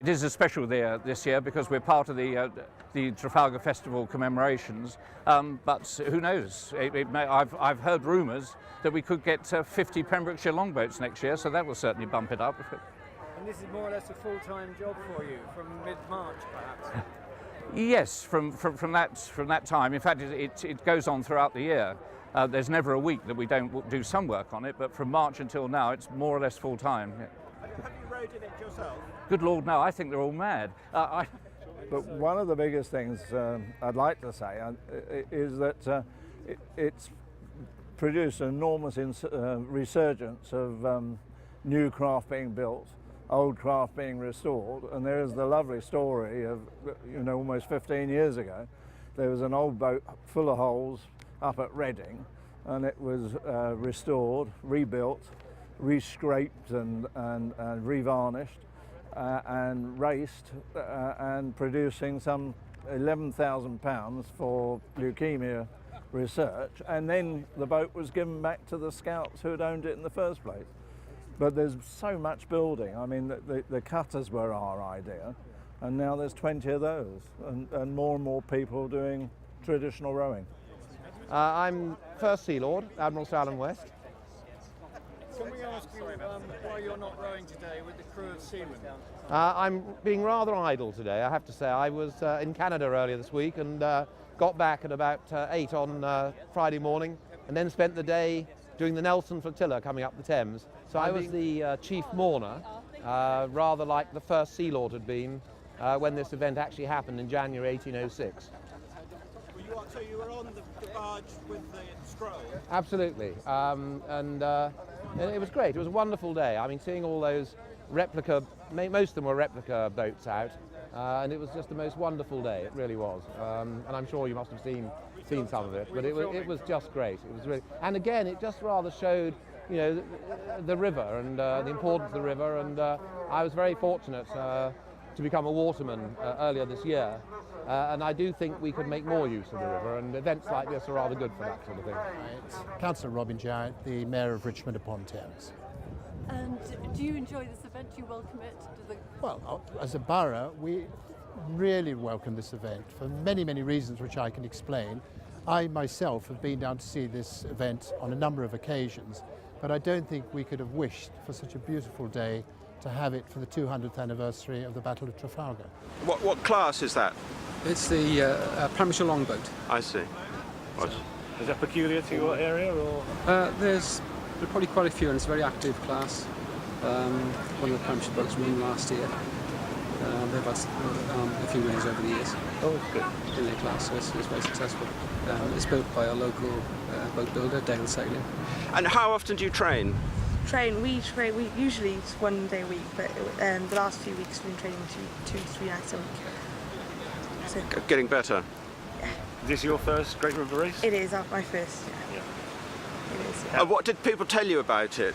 It is a special day this year because we're part of the Trafalgar Festival commemorations, but who knows? I've heard rumours that we could get 50 Pembrokeshire longboats next year, so that will certainly bump it up. And this is more or less a full-time job for you, from mid-March perhaps? Yes, from that time. In fact, it goes on throughout the year. There's never a week that we don't do some work on it, but from March until now, it's more or less full-time. Yeah. Have you rowed in it yourself? Good Lord, no, I think they're all mad. But one of the biggest things I'd like to say is that it's produced an enormous resurgence of new craft being built, old craft being restored, and there is the lovely story of, almost 15 years ago, there was an old boat full of holes up at Reading, and it was restored, rebuilt, re-scraped and revarnished and raced and producing some £11,000 for leukemia research, and then the boat was given back to the scouts who had owned it in the first place. But there's so much building. I mean, the cutters were our idea, and now there's 20 of those, and more people doing traditional rowing. I'm First Sea Lord, Admiral Sir Alan West. Can we ask you why you're not rowing today with the crew of seamen? I'm being rather idle today, I have to say. I was in Canada earlier this week and got back at about 8 on Friday morning, and then spent the day doing the Nelson Flotilla coming up the Thames. So I was the chief mourner, rather like the First Sea Lord had been when this event actually happened in January 1806. So you were on the barge with the scroll? Absolutely, and it was great. It was a wonderful day. I mean, seeing all those replica, most of them were replica boats out, and it was just the most wonderful day. It really was, and I'm sure you must have seen some of it. But it was just great. It was really, and again, it just rather showed, the river and the importance of the river. And I was very fortunate to become a waterman earlier this year. And I do think we could make more use of the river, and events like this are rather good for that sort of thing. Right. Councillor Robin Jarrett, the Mayor of Richmond upon Thames. And do you enjoy this event? Do you welcome it? Well, as a borough, we really welcome this event for many, many reasons which I can explain. I myself have been down to see this event on a number of occasions, but I don't think we could have wished for such a beautiful day to have it for the 200th anniversary of the Battle of Trafalgar. What class is that? It's the Pembrokeshire longboat. I see. Is that peculiar to your area, or? There's probably quite a few, and it's a very active class. One of the Pembrokeshire boats won last year. They've had a few wins over the years. Oh, good. In their class, so it's very successful. It's built by a local boat builder, Dale Sailing. And how often do you train? We usually it's 1 day a week, but the last few weeks we've been training 2 to 3 nights a week. So, getting better. Yeah. Is this your first Great River race? It is my first. Yeah. It is. Yeah. What did people tell you about it?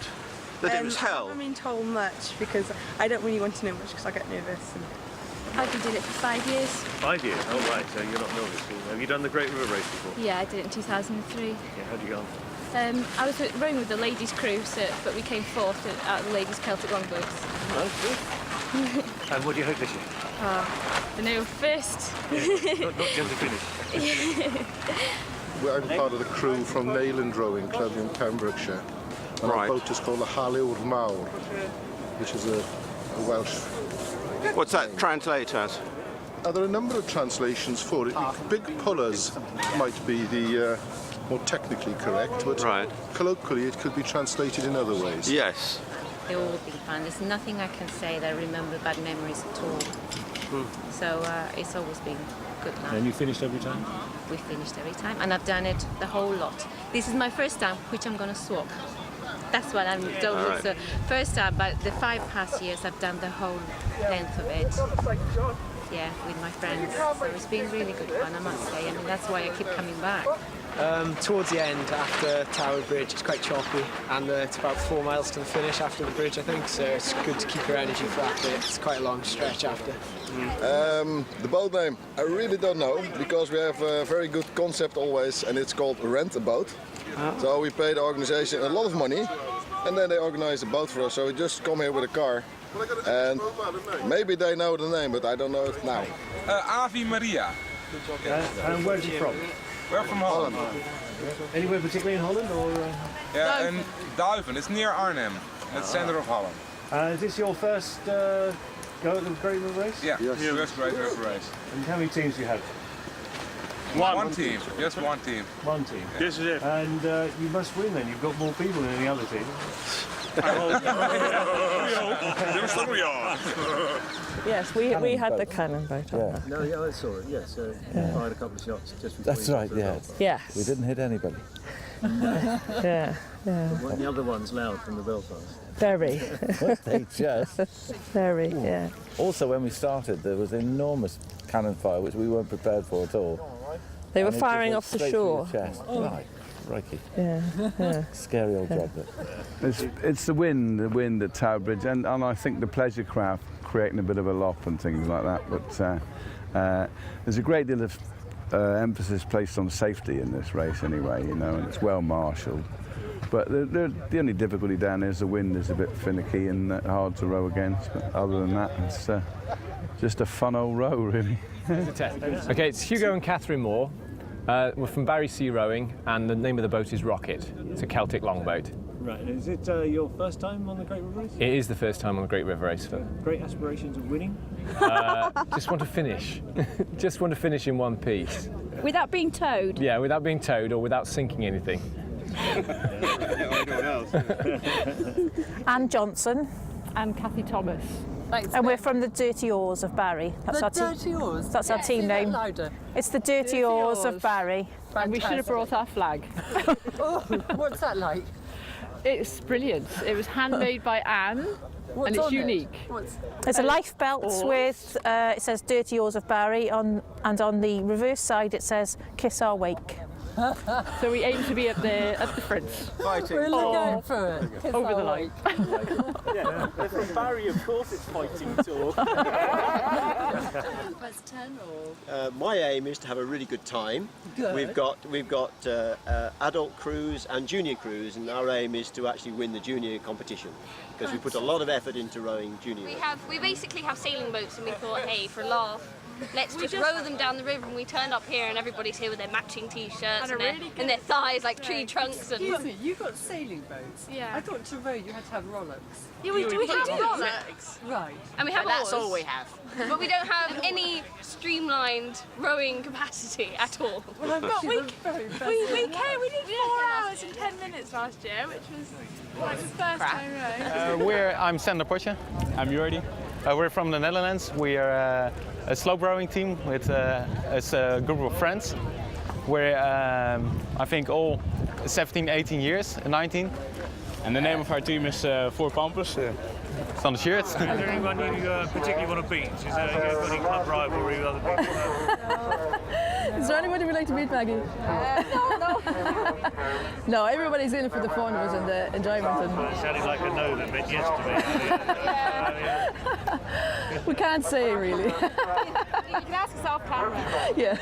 That it was hell? I haven't been told much because I don't really want to know much because I get nervous. I've been doing it for 5 years. 5 years? Oh right, so you're not novice. Have you done the Great River race before? Yeah, I did it in 2003. Yeah, how'd you go on? I was rowing with the ladies' crew, but we came fourth out of the ladies' Celtic longboats. Oh, good. And what do you hope this year? The no first. Yeah, not just the finish. I'm part of the crew from Neyland Rowing Club in Pembrokeshire. And our boat is called the Haliwr Mawr, which is a Welsh. What's that translate as? There are a number of translations for it. Big pullers might be the more technically correct, but colloquially it could be translated in other ways. Yes. They've all been fun. There's nothing I can say that I remember bad memories at all. So it's always been good fun. And you finished every time? We finished every time, and I've done it the whole lot. This is my first time, which I'm going to swap. That's what I'm done with. So first time, but the 5 past years I've done the whole length of it. Yeah, with my friends. So it's been really good fun, I must say. I mean, that's why I keep coming back. Towards the end, after Tower Bridge, it's quite choppy, and it's about 4 miles to the finish after the bridge, I think, so it's good to keep your energy for after. It's quite a long stretch after. The boat name, I really don't know, because we have a very good concept always, and it's called Rent a Boat. So we pay the organization a lot of money, and then they organised a boat for us, so we just come here with a car. And maybe they know the name, but I don't know it now. Ave Maria. And where's he from? We're from Holland. Anywhere particularly in Holland, or? Yeah, in Duiven. It's near Arnhem, at the centre of Holland. Is this your first go at the Great River Race? Yeah, first Great River Race. And how many teams do you have? One team, just one team. One team. This is it. And you must win then. You've got more people than any other team. Yes, we had the cannon boat. Yeah. No, yeah, I saw it. Yes, fired a couple of shots just before. That's right. Yeah. Yes. We didn't hit anybody. Yeah. But the other one's loud from the Belfast. Very. They just. Very. Yeah. Also, when we started, there was enormous cannon fire, which we weren't prepared for at all. They were And it just firing went off the straight through shore. your chest. Right. Crikey. Yeah. Scary old job. It's the wind at Tower Bridge, and I think the pleasure craft creating a bit of a lop and things like that. But there's a great deal of emphasis placed on safety in this race anyway, you know, and it's well marshalled. But the only difficulty down there is the wind is a bit finicky and hard to row against. But other than that, it's just a fun old row, really. Okay, it's Hugo and Catherine Moore. We're from Barry Sea Rowing, and the name of the boat is Rocket. It's a Celtic longboat. Right. Is it your first time on the Great River Race? It is the first time on the Great River Race. Great aspirations of winning? Just want to finish. Just want to finish in one piece. Without being towed? Yeah, without being towed or without sinking anything. Anne Johnson. And Kathy Thomas. Thanks, and we're from the Dirty Oars of Barry. That's the our Dirty Oars? That's our team name. Louder. It's the Dirty Oars of Barry. And we should have brought our flag. Oh, what's that like? It's brilliant. It was handmade by Anne, and it's unique. There's a life belt with, it says Dirty Oars of Barry, and on the reverse side it says Kiss Our Wake. So we aim to be at the front. Fighting. Really going for it. Over the line. Yeah, they're from Barry, of course it's fighting talk. My aim is to have a really good time. Good. We've got adult crews and junior crews, and our aim is to actually win the junior competition because we put a lot of effort into rowing junior. We basically have sailing boats, and we thought, hey, for a laugh, let's just row them down the river. And we turned up here, and everybody's here with their matching t-shirts and their thighs like tree trunks. And Excuse me, you got sailing boats? Yeah. I thought to row you had to have rollocks. Yeah, we have rollocks. Right. And we have That's oars. all we have. But we don't have any streamlined rowing capacity at all. Well, I'm But sure we very did 4 hours in 10 minutes last year, which was like the first time rowing. I'm Sander Potje. I'm Jordi. We're from the Netherlands. We are a slope rowing team with a group of friends. We're, I think, all 17, 18 years, 19. And the name of our team is Four Pampers. It's on the shirt. Is there anyone you particularly want to beat? Is there any club rivalry with other people? Is there anybody we'd like to meet, Maggie? No. No, everybody's in it for the fun of it and the enjoyment. It sounded like a no that meant yes to me. We can't say really. You can ask us off camera. Yeah.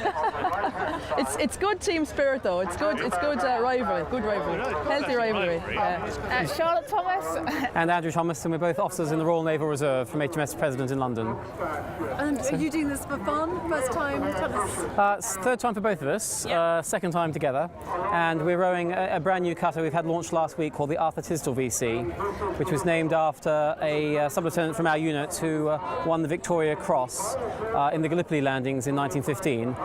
It's good team spirit though. It's good rivalry. Good rivalry. Healthy rivalry. Yeah. Charlotte Thomas. And Andrew Thomas, and we're both officers in the Royal Naval Reserve from HMS President in London. And are you doing this for fun? First time? Tell us. It's third time for both of us, second time together, and we're rowing a brand new cutter we've had launched last week called the Arthur Tisdall VC, which was named after a sub-lieutenant from our unit who won the Victoria Cross in the Gallipoli landings in 1915,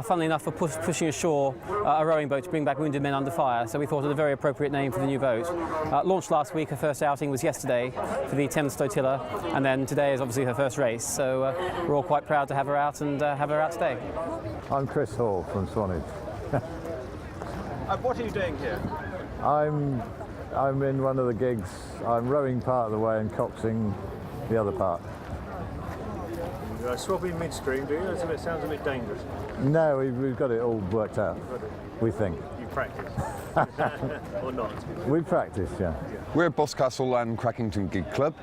funnily enough for pushing ashore a rowing boat to bring back wounded men under fire, so we thought it a very appropriate name for the new boat. Launched last week, her first outing was yesterday for the Thames Flotilla, and then today is obviously her first race, so we're all quite proud to have her out and have her out today. I'm Chris Hall from Swanage. What are you doing here? I'm in one of the gigs. I'm rowing part of the way and coxing the other part. You swapping midstream, do you? It sounds a bit dangerous. No, we've got it all worked out. We think. You practice. Or not? We practice, yeah. We're Boscastle and Crackington Gig Club.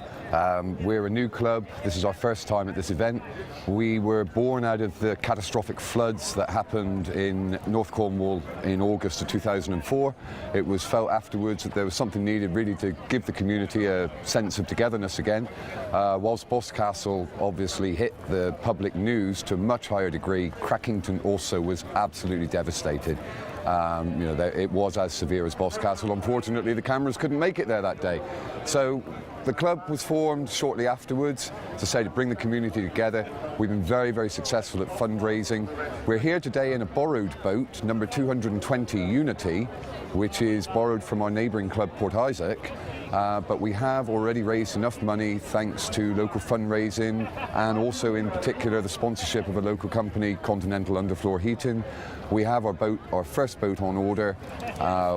We're a new club. This is our first time at this event. We were born out of the catastrophic floods that happened in North Cornwall in August of 2004. It was felt afterwards that there was something needed really to give the community a sense of togetherness again. Whilst Boscastle obviously hit the public news to a much higher degree, Crackington also was absolutely devastated. It was as severe as Boscastle. Unfortunately, the cameras couldn't make it there that day. So the club was formed shortly afterwards, to bring the community together. We've been very, very successful at fundraising. We're here today in a borrowed boat, number 220 Unity, which is borrowed from our neighbouring club, Port Isaac. But we have already raised enough money thanks to local fundraising and also in particular the sponsorship of a local company, Continental Underfloor Heating. We have our first boat on order.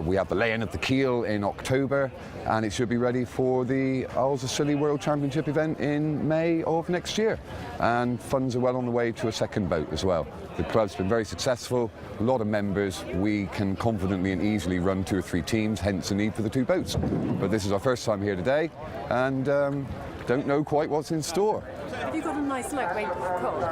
We have the laying of the keel in October, and it should be ready for the Isles of Scilly World Championship event in May of next year. And funds are well on the way to a second boat as well. The club's been very successful, a lot of members. We can confidently and easily run 2 or 3 teams, hence the need for the 2 boats. But this is our first time here today, and don't know quite what's in store. Have you got a nice lightweight colt?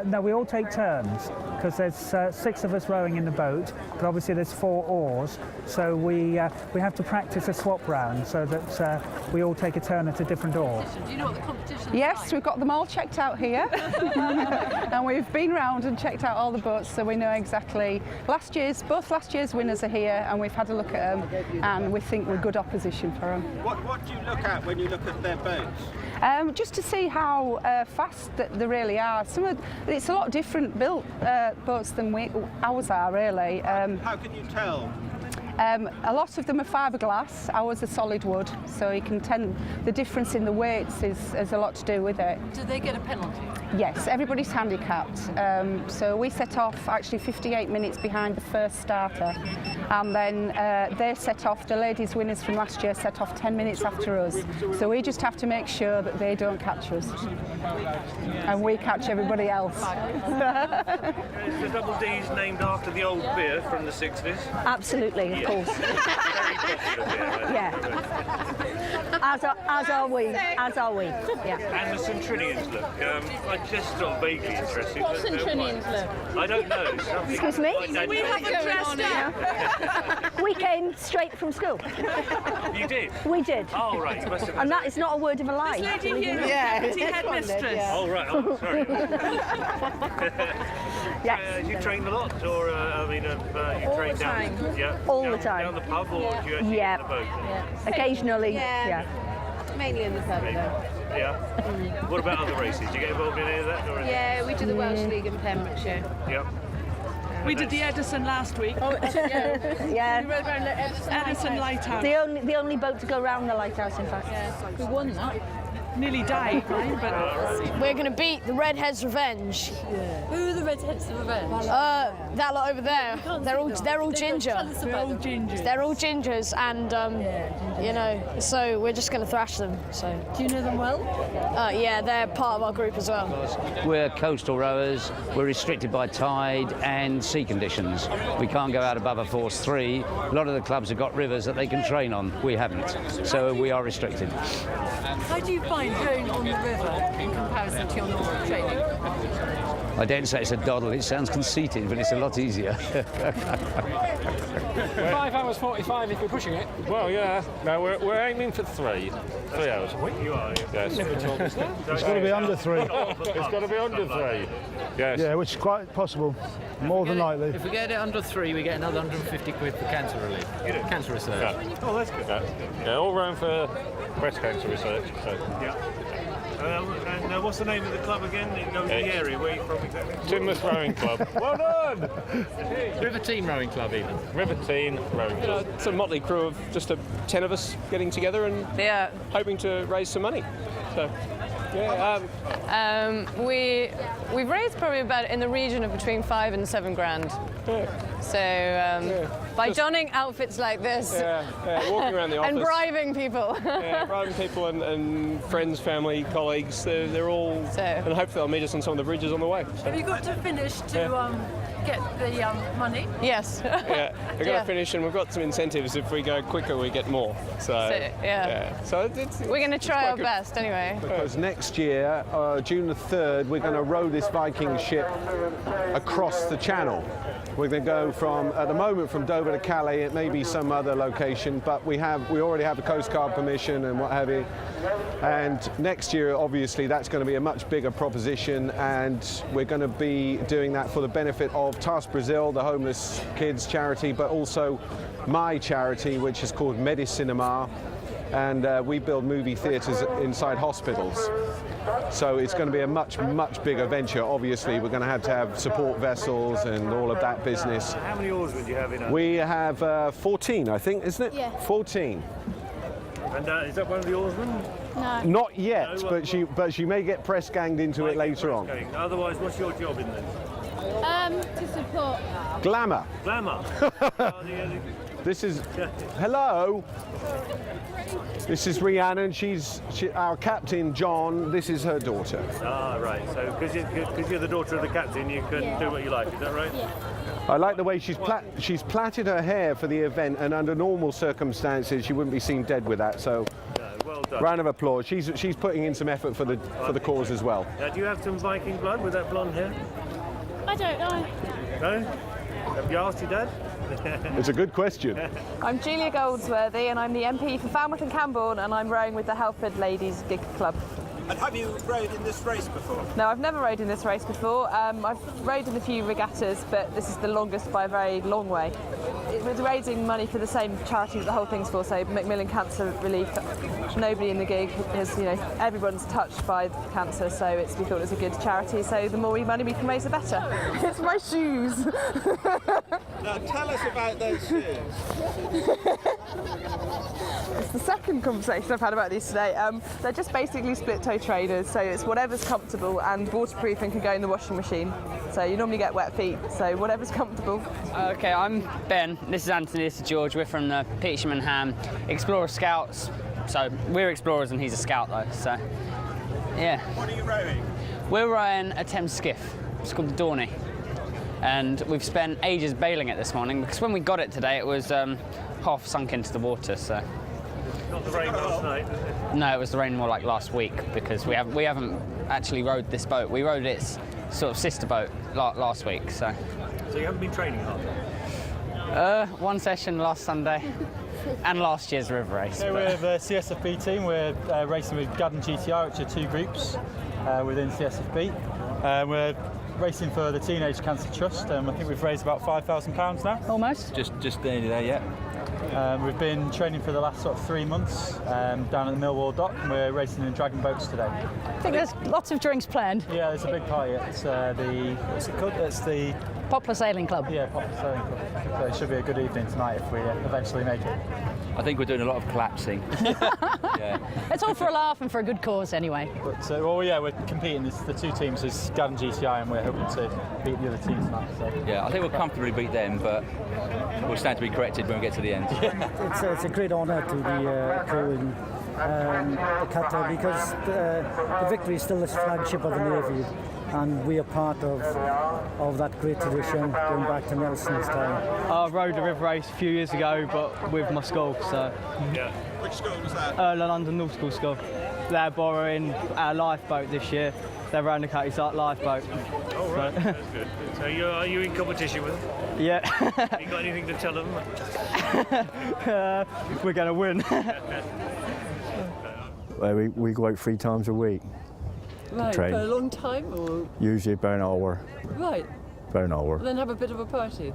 No, we all take turns because there's 6 of us rowing in the boat, but obviously there's 4 oars, so we have to practice a swap round so that we all take a turn at a different oar. Do you know what the competition is? Yes, we've got them all checked out here, and we've been round and checked out all the boats, so we know exactly. Both last year's winners are here, and we've had a look at them, and we think we're good opposition for them. What do you look at when you look at their boats? Just to see how fast they really are. It's a lot different built boats than ours are, really. How can you tell? A lot of them are fiberglass, ours are solid wood, so you can tell the difference in the weights has a lot to do with it. Do they get a penalty? Yes, everybody's handicapped. So we set off actually 58 minutes behind the first starter, and then they set off, the ladies winners from last year set off 10 minutes after us. So we just have to make sure that they don't catch us, and we catch everybody else. Is the Double D's named after the old beer from the 60s? Absolutely, of course. Yeah. As are we. Yeah. And the Centrinians look. I'm just not vaguely interested. What Centrinians look? I don't know. Excuse me? We haven't dressed up. We came straight from school. You did? We did. Oh, right. You must have And that is not a word of a lie. This lady here is deputy headmistress. Oh, right. Oh, sorry. Yes. You trained a lot, or you trained down? Yeah. All the time. Down the pub, or do you actually get in the boat? Yeah. Occasionally. Yeah. Mainly in the pub, though. Yeah. What about other races? Do you get involved in any of that? Or Yeah, we do the Welsh League in Pembrokeshire. Yeah. We did the Edison last week. Oh, Yeah. We rode around the Edison Lighthouse. The only boat to go round the lighthouse, in fact. We won that. Nearly died, but We're going to beat the Redheads Revenge. Who are the Redheads Revenge? That lot over there. They're all ginger. Tell us about them. Gingers. They're all gingers, and so we're just going to thrash them. So. Do you know them well? Yeah, they're part of our group as well. We're coastal rowers. We're restricted by tide and sea conditions. We can't go out above a force 3. A lot of the clubs have got rivers that they can train on. We haven't, so we are restricted. How do you find going on the river in comparison to your normal training? I don't say it's a doddle. It sounds conceited, but it's a lot easier. 5 hours 45 if we're pushing it. Well, yeah. No, we're aiming for 3 hours. You are. Yes. It's got to be under 3. It's got to be under 3. Yes. Yeah, which is quite possible. More than likely. If we get it under 3, we get another 150 quid for cancer relief. Cancer research. Yeah. Oh, that's good. Yeah, all round for breast cancer research. So. Yeah. And what's the name of the club again? The area where you're from exactly? Teignmouth Rowing Club. Well done! River Team Rowing Club, even. River Team Rowing Club. It's a motley crew of just 10 of us getting together and hoping to raise some money. So, we've raised probably about in the region of between 5 and 7 grand. So by donning outfits like this, walking around the office and bribing people, bribing people and friends, family, colleagues, they're all, and hopefully they'll meet us on some of the bridges on the way. So. Have you got to finish to get the money? Yes. Yeah, we're going to finish, and we've got some incentives. If we go quicker, we get more. So yeah. So we're going to try our best anyway. Because next year, June the 3rd, we're going to row this Viking ship across the channel. We're going to go from, at the moment, from Dover to Calais. It may be some other location, but we already have the Coast Guard permission and what have you. And next year, obviously, that's going to be a much bigger proposition, and we're going to be doing that for the benefit of Task Brazil, the homeless kids charity, but also my charity, which is called Medicinema, and we build movie theatres inside hospitals. So it's going to be a much, much bigger venture. Obviously, we're going to have support vessels and all of that business. How many oarsmen do you have in it? We have 14, I think, isn't it? Yeah. 14. And is that one of the oarsmen? No. Not yet, but she may get press ganged into it later on. Otherwise, what's your job in this? To support. Glamour. Glamour. This is hello. This is Rhiannon, and she's our captain, John. This is her daughter. Ah, right. So because you're the daughter of the captain, you can do what you like. Is that right? Yeah. I like the way she's plaited her hair for the event, and under normal circumstances, she wouldn't be seen dead with that. So, well done. Round of applause. She's putting in some effort for the cause as well. Now, do you have some Viking blood with that blonde hair? I don't know. No? Have you asked your dad? It's a good question. I'm Julia Goldsworthy, and I'm the MP for Falmouth and Camborne, and I'm rowing with the Halford Ladies Gig Club. And have you rowed in this race before? No, I've never rowed in this race before. I've rowed in a few regattas, but this is the longest by a very long way. We're raising money for the same charity that the whole thing's for, so Macmillan Cancer Relief. Nobody in the gig is, everyone's touched by cancer, so we thought it was a good charity, so the more money we can raise, the better. It's my shoes. Now tell us about those shoes. It's the second conversation I've had about these today. They're just basically split-toe trainers, so it's whatever's comfortable and waterproof and can go in the washing machine. So you normally get wet feet, so whatever's comfortable. Okay, I'm Ben, this is Anthony, this is George. We're from the Petersham and Ham Explorer Scouts. So we're explorers and he's a scout though, so yeah. What are you rowing? We're rowing a Thames skiff. It's called the Dorney. And we've spent ages bailing it this morning because when we got it today it was half sunk into the water, so. Not the rain last night? No, it was the rain more like last week because we haven't actually rowed this boat. We rowed its sort of sister boat last week, so. So you haven't been training hard? One session last Sunday and last year's river race. So we're the CSFB team. We're racing with Gadden GTR, which are two groups within CSFB. We're racing for the Teenage Cancer Trust. I think we've raised about £5,000 now. Almost. Just nearly there, yeah. We've been training for the last sort of 3 months down at the Millwall dock, and we're racing in dragon boats today. I think there's lots of drinks planned. Yeah, there's a big party. It's what's it called? It's the Poplar Sailing Club. Yeah, Poplar Sailing Club. So it should be a good evening tonight if we eventually make it. I think we're doing a lot of collapsing. Yeah. It's all for a laugh and for a good cause anyway. But we're competing. The two teams is Gadden GTI, and we're hoping to beat the other team tonight. So. Yeah, I think we'll comfortably beat them, but we'll stand to be corrected when we get to the end. It's a great honour to be crewing the cutter because the Victory is still the flagship of the Navy, and we are part of that great tradition going back to Nelson's time. I rowed a river race a few years ago, but with my school. So. Yeah. Which school was that? The London Nautical School. They're borrowing our lifeboat this year. They're around the Catty Site lifeboat. Oh right, that's good. So are you in competition with them? Yeah. Have you got anything to tell them? We're going to win. We go out 3 times a week. Right, train. for a long time? Or? Usually about an hour. Right. About an hour. Then have a bit of a party.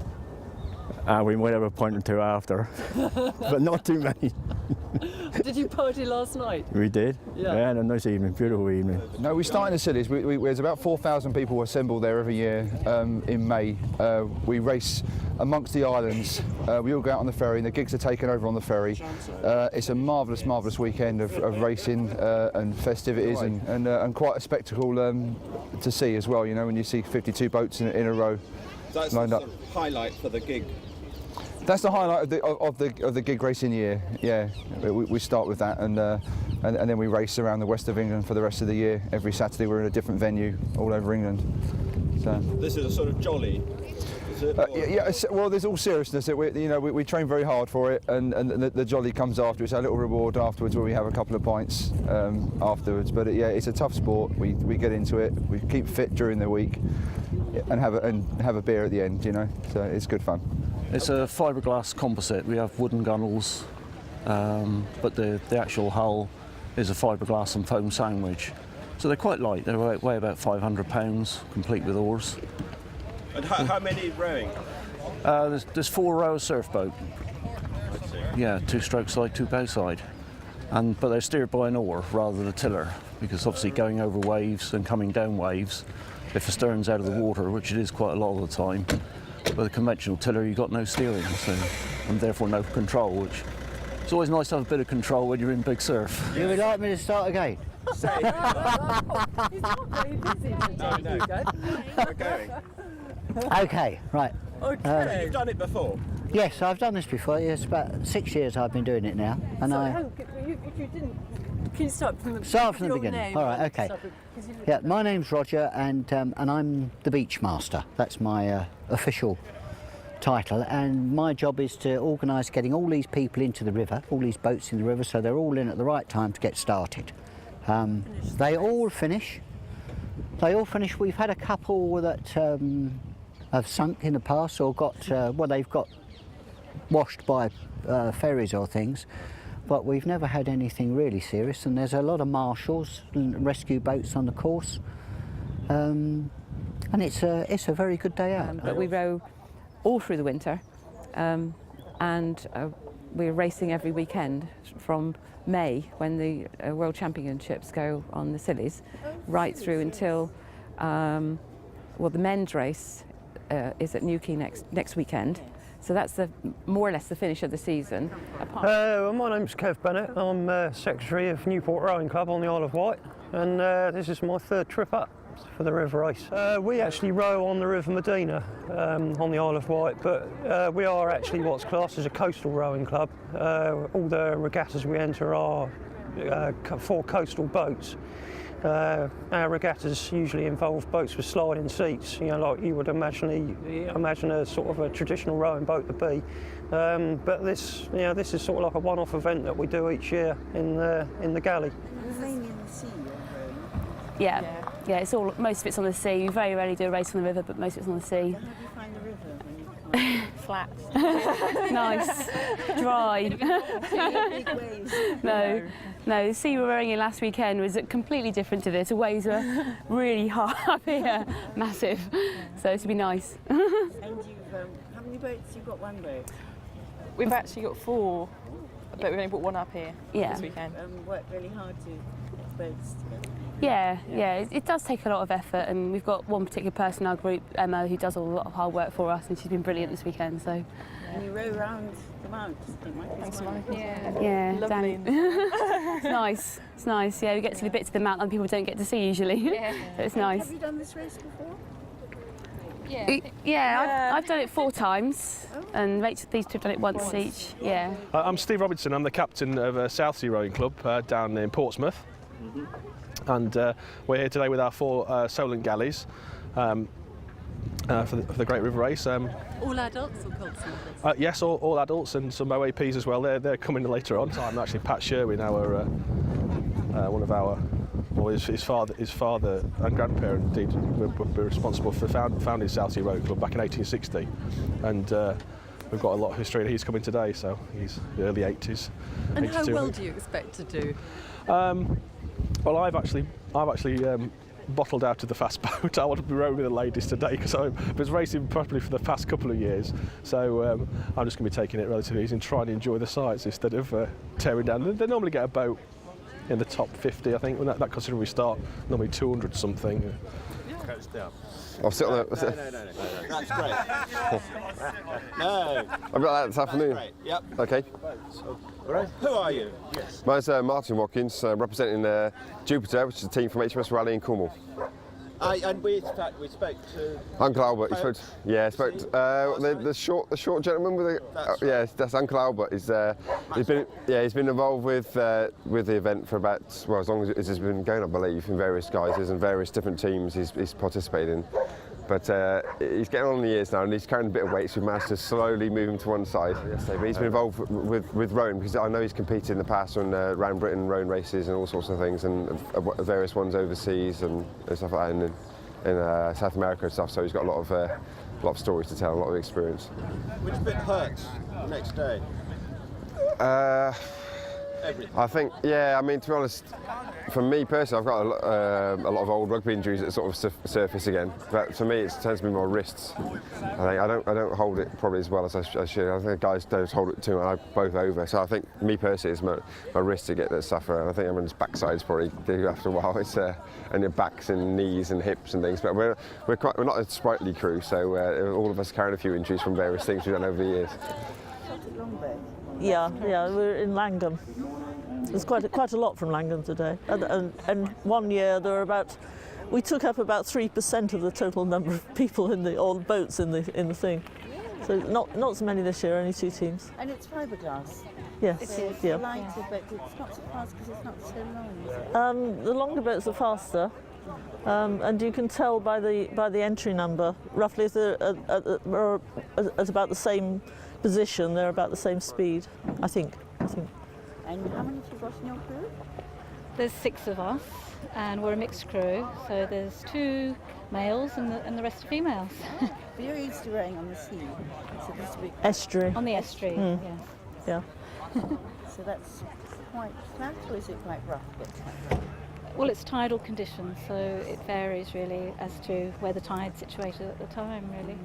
We might have a pint or two after, but not too many. Did you party last night? We did. Yeah. And a nice evening, beautiful evening. No, we start in the cities. There's about 4,000 people assemble there every year in May. We race amongst the islands. We all go out on the ferry, and the gigs are taken over on the ferry. It's a marvellous, marvellous weekend of racing and festivities, and quite a spectacle to see as well. You know, when you see 52 boats in a row That's lined the up. sort of highlight for the gig. That's the highlight of the gig racing year. Yeah, we start with that, and then we race around the west of England for the rest of the year. Every Saturday we're in a different venue all over England. So this is a sort of jolly. is it? Well, there's all seriousness. We train very hard for it, and the jolly comes after. It's our little reward afterwards, where we have a couple of pints afterwards. But it's a tough sport. We get into it. We keep fit during the week, and have a beer at the end. So it's good fun. It's a fiberglass composite. We have wooden gunnels, but the actual hull is a fiberglass and foam sandwich. So they're quite light. They weigh about 500 pounds, complete with oars. And how many rowing? There's 4 row surf boat. Yeah, 2 stroke side, 2 bow side. But they're steered by an oar rather than a tiller, because obviously going over waves and coming down waves, if the stern's out of the water, which it is quite a lot of the time, with a conventional tiller you've got no steering, and therefore no control, which it's always nice to have a bit of control when you're in big surf. You would like me to start again? He's not very busy today. We're going. Okay, right. You've done it before? Yes, I've done this before. It's about 6 years I've been doing it now. And Can you start from the Start from the beginning. All right, okay. Yeah, my name's Roger, and I'm the beach master. That's my official title, and my job is to organise getting all these people into the river, all these boats in the river, so they're all in at the right time to get started. They all finish. We've had a couple that have sunk in the past, or they've got washed by ferries or things. But we've never had anything really serious, and there's a lot of marshals and rescue boats on the course, and it's a very good day out. But we row all through the winter, and we're racing every weekend from May, when the World Championships go on the Scillies, right through until the men's race is at Newquay next weekend. So that's more or less the finish of the season. My name's Kev Bennett. I'm Secretary of Newport Rowing Club on the Isle of Wight, and this is my 3rd trip up for the river race. We actually row on the River Medina on the Isle of Wight, but we are actually what's classed as a coastal rowing club. All the regattas we enter are for coastal boats. Our regattas usually involve boats with sliding seats, like you would imagine a sort of a traditional rowing boat to be. But this is sort of like a one-off event that we do each year in the galley. Mainly in the sea. Yeah, it's most of it's on the sea. We very rarely do a race on the river, but most of it's on the sea. How do you find the river when you come? Flat. Nice. Dry. Big waves. No, the sea we were rowing in last weekend was completely different to this. The waves were really high up here, massive. So it should be nice. And you've, how many boats? You've got 1 boat? We've actually got 4, but we've only put 1 up here this weekend. Worked really hard to get boats together. Yeah, it does take a lot of effort, and we've got one particular person in our group, Emma, who does a lot of hard work for us, and she's been brilliant this weekend. So. And you row around the mount, don't you? Thanks, Mike. Yeah, lovely. It's nice. Yeah, we get to the bits of the mount that people don't get to see usually. Yeah. So it's nice. Have you done this race before? Yeah, I've done it 4 times, and Rachel, these 2 have done it once each. Yeah. I'm Steve Robinson. I'm the captain of South Sea Rowing Club down in Portsmouth. And we're here today with our 4 Solent galleys for the Great River Race. All adults or Coltsons? Yes, all adults, and some OAPs as well. They're coming later on. I'm actually Pat Sherwin, one of our, well, his father and grandparent indeed were responsible for founding South Sea Rowing Club back in 1860, and we've got a lot of history. And he's coming today, so he's the early 80s. And how well do you expect to do? Well, I've actually bottled out of the fast boat. I want to be rowing with the ladies today because I was racing properly for the past couple of years. So I'm just going to be taking it relatively easy and trying to enjoy the sights instead of tearing down. They normally get a boat in the top 50, I think. When that considering we start normally 200 something. Coach down. I'll sit on No. That's great. No. I've got that this afternoon. Great. Yep. Okay. Who are you? Yes. Mine's Martin Watkins, representing Jupiter, which is a team from HMS Raleigh in Cornwall. And we spoke to Uncle Albert. He spoke. The short gentleman with the. That's Uncle Albert. He's been involved with the event for about as long as it's been going, I believe, in various guises and various different teams he's participated in. But he's getting on in the years now, and he's carrying a bit of weight, so we've managed to slowly move him to one side. But he's been involved with rowing, because I know he's competed in the past on round Britain rowing races and all sorts of things, and various ones overseas and stuff like that, in South America and stuff. So he's got a lot of stories to tell, a lot of experience. Which bit hurts the next day? Everything. I think, yeah, I mean, to be honest, for me personally, I've got a lot of old rugby injuries that sort of surface again. But for me, it tends to be my wrists. I don't hold it probably as well as I should. I think guys don't hold it too much, both over. So I think me personally, it's my wrists that suffer. And I think everyone's backsides probably do after a while. It's and your backs and knees and hips and things. But we're not a sprightly crew, so all of us carrying a few injuries from various things we've done over the years. Yeah, we're in Langdon. There's quite a lot from Langdon today, and one year we took up about 3% of the total number of people in all the boats in the thing. So not so many this year, only 2 teams. And it's fiberglass. Yes, It's yeah. lighter, but it's not so fast because it's not so long, is it? The longer boats are faster, and you can tell by the entry number roughly if they're at about the same position, they're about the same speed, I think. And how many have you got in your crew? There's 6 of us, and we're a mixed crew. So there's 2 males and the rest are females. But you're used to rowing on the sea, so this will be estuary. On the estuary, yes. Yeah. So that's quite flat, or is it quite rough? Well, it's tidal conditions, so it varies really as to where the tide's situated at the time, really.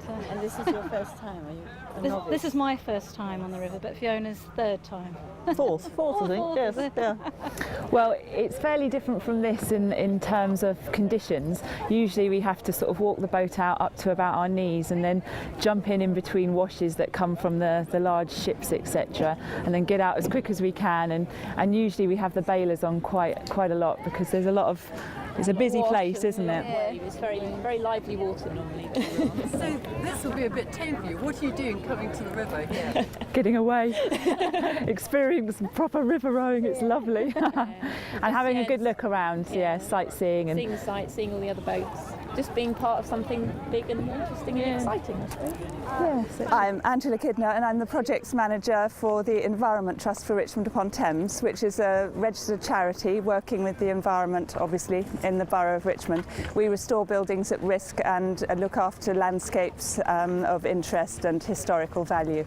But, and this is your first time, are you a novice? This is my first time on the river, but Fiona's 3rd time. Fourth, I think, yes. Yeah. Well, it's fairly different from this in terms of conditions. Usually we have to sort of walk the boat out up to about our knees and then jump in between washes that come from the large ships, etc., and then get out as quick as we can. And usually we have the bailers on quite a lot, because there's a lot of, it's a busy place, isn't it? Yeah, it's very lively water normally. So this will be a bit tame for you. What are you doing coming to the river here? Getting away, experiencing some proper river rowing, it's lovely. And having a good look around, sightseeing and seeing the sights, seeing all the other boats, just being part of something big and interesting and exciting, I suppose. Yes. I'm Angela Kidner, and I'm the projects manager for the Environment Trust for Richmond upon Thames, which is a registered charity working with the environment, obviously, in the borough of Richmond. We restore buildings at risk and look after landscapes of interest and historical value.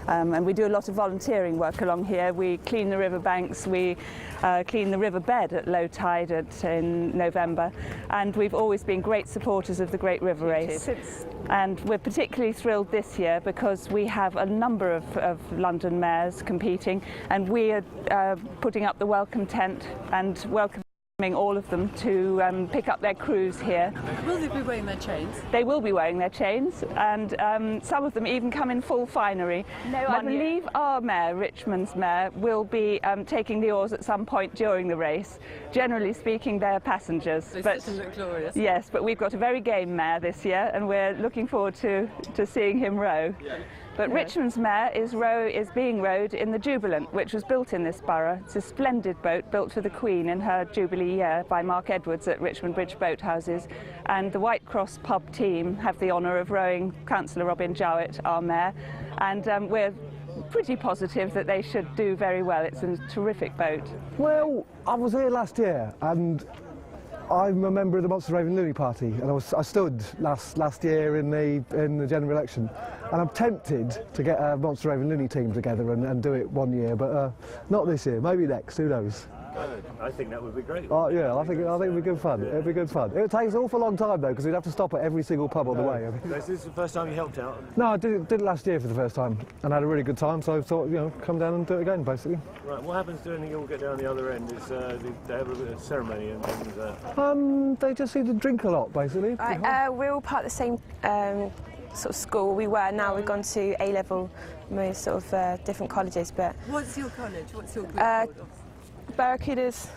And we do a lot of volunteering work along here. We clean the riverbanks, we clean the riverbed at low tide in November, and we've always been great supporters of the Great River Race. And we're particularly thrilled this year because we have a number of London mayors competing, and we are putting up the welcome tent and welcoming all of them to pick up their crews here. Will they be wearing their chains? They will be wearing their chains, and some of them even come in full finery. I believe our mayor, Richmond's mayor, will be taking the oars at some point during the race. Generally speaking, they're passengers. They but look glorious. yes, but we've got a very game mayor this year, and we're looking forward to seeing him row. But Richmond's mare is being rowed in the Jubilant, which was built in this borough. It's a splendid boat built for the Queen in her Jubilee year by Mark Edwards at Richmond Bridge Boathouses. And the White Cross pub team have the honour of rowing Councillor Robin Jowett, our mayor. And we're pretty positive that they should do very well. It's a terrific boat. Well, I was here last year, and I'm a member of the Monster Raven Looney Party, and I stood last year in the general election, and I'm tempted to get a Monster Raven Looney team together and do it one year, but not this year. Maybe next. Who knows? I think that would be great. Yeah, I think it'd be good fun. It'd be good fun. It takes an awful long time though, because we'd have to stop at every single pub on the way. Is this the first time you helped out? No, I did it last year for the first time, and had a really good time. So I thought, come down and do it again, basically. Right. What happens when you all get down the other end? Is they have a bit of ceremony and things? They just seem to drink a lot, basically. We're all part of the same sort of school. We were. Now we've gone to A-level, most sort of different colleges. But what's your college? What's your group? Barracudas,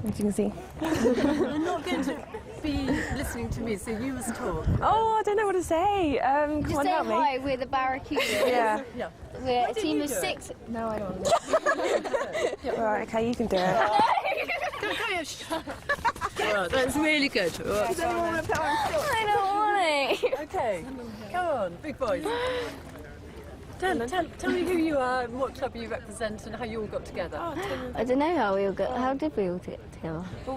as you can see. You're not going to be listening to me, so you must talk. Oh, I don't know what to say. Come Just on, say help me. hi, we're the Barracudas. Yeah. We're a team of 6. No, I don't want to. Right, okay, you can do it. Come here. Well, that's really good. I don't want it. Okay, come on, big boys. Tell me who you are, and what club you represent, and how you all got together. I don't know how we all got. How did we all get together? Well,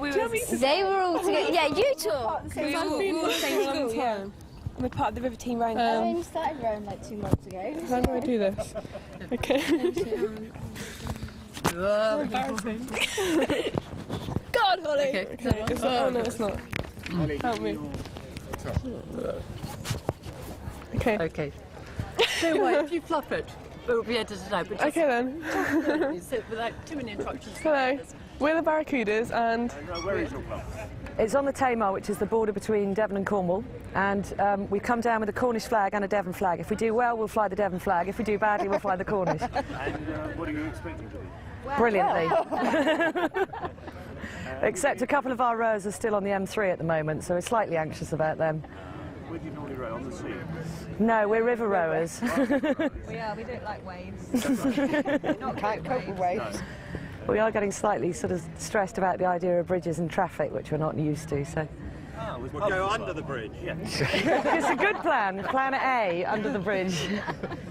They were all together. Yeah, you talk. We were all the same school, yeah. We're part of the River Team rowing. I only started rowing like 2 months ago. How do I do this? Okay. Embarrassing. God, Holly! Okay, Oh no, it's not. Help me. Okay. Okay. Don't worry, if you flop it, it will be edited out. But just Okay then. you sit without too many interruptions. Hello. We're the Barracudas and... Where is your club? It's on the Tamar, which is the border between Devon and Cornwall, and we come down with a Cornish flag and a Devon flag. If we do well, we'll fly the Devon flag. If we do badly, we'll fly the Cornish. And what are you expecting to be? Brilliantly. Except a couple of our rowers are still on the M3 at the moment, so we're slightly anxious about them. Where do you normally row? On the sea? No, we're river rowers. We are, we don't like waves. Not can't cope with waves. We are getting slightly sort of stressed about the idea of bridges and traffic, which we're not used to, so... We'll go under the bridge. Yeah. It's a good plan. Plan A, under the bridge.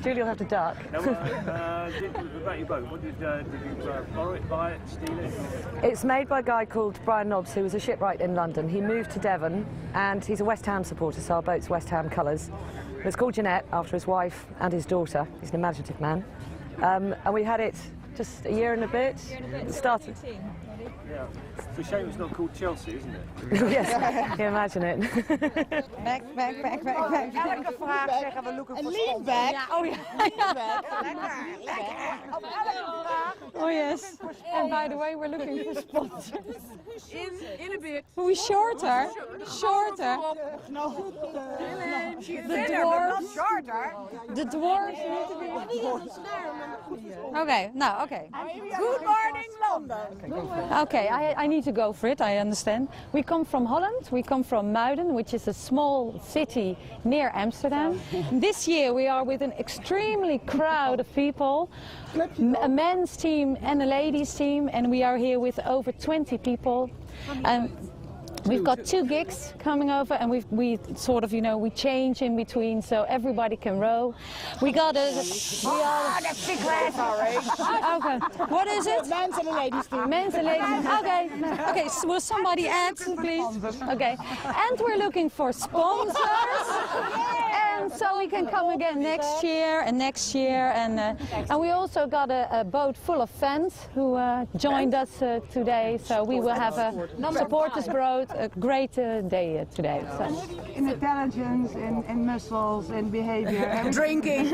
Julie will have to duck. Now, about your boat, what did you borrow it, buy it, steal it? It's made by a guy called Brian Nobbs, who was a shipwright in London. He moved to Devon, and he's a West Ham supporter, so our boat's West Ham colours. It's called Jeanette, after his wife and his daughter. He's an imaginative man. And we had it just a year and a bit. It started. Yeah. It's a shame it's not called Chelsea, isn't it? Yes, you imagine it. Back. Elke vraag zeggen we looking for sponsors. Ja, oh ja. Oh yes. And by the way, we're looking for sponsors. In a bit. We're shorter. The dwarves need to be... Okay, now, okay. Good morning, London. Okay, I need to go for it, I understand. We come from Holland, we come from Muiden, which is a small city near Amsterdam. This year we are with an extremely crowd of people, a men's team and a ladies team, and we are here with over 20 people. And we've got 2 gigs coming over, and we sort of, we change in between, so everybody can row. We got a... that's big class. Sorry. Okay. What is it? Men's and ladies team. Men's and ladies. Okay. Okay. So will somebody add, please? Okay. And we're looking for sponsors. And so we can come again next year. And we also got a boat full of fans who joined us today. So we will have a supporters boat. A great day today. So. In intelligence, in muscles, in behavior. Drinking.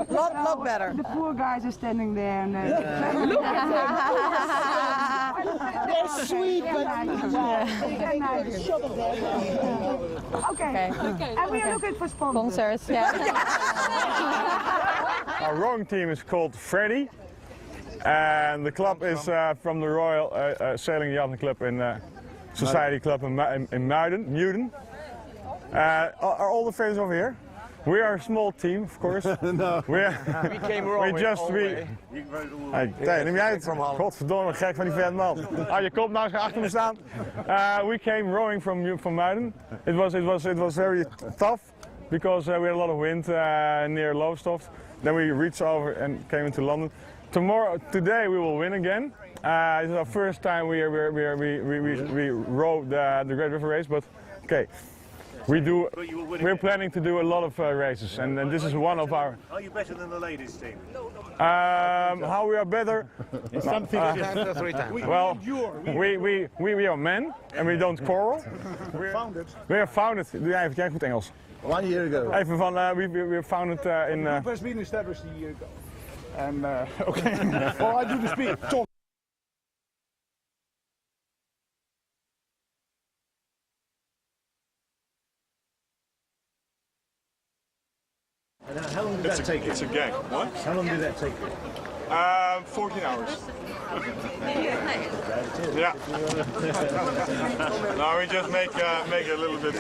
Lot better. The poor guys are standing there and look at them. They're sweet, but okay. And we are looking for sponsors. Our rowing team is called Freddy, and the club is from the Royal Sailing Yacht Club in Society Club in Muiden. Are all the fans over here? We are a small team, of course. No. We came wrong. Hey, neem jij het? Godverdomme, gek van die vent man. Je komt nou eens achter me staan. We came rowing from Muiden. It was very tough because we had a lot of wind near Lowestoft. Then we reached over and came into London. Today we will win again. This is our first time we rowed the Great River Race, but okay. We're planning to do a lot of races, and this is one of our... Are you better than the ladies team? How we are better? Something 2 times or 3 times. Well, we are men, and we don't quarrel. We are founded... Ja, even jij goed Engels. 1 year ago. Even van, we were founded in... The group has been established a year ago. And, okay. Well, I do the speed. Tom. How long did that take you? It's a gang. What? How long did that take you? 14 hours. Yeah. No, we just make a little bit.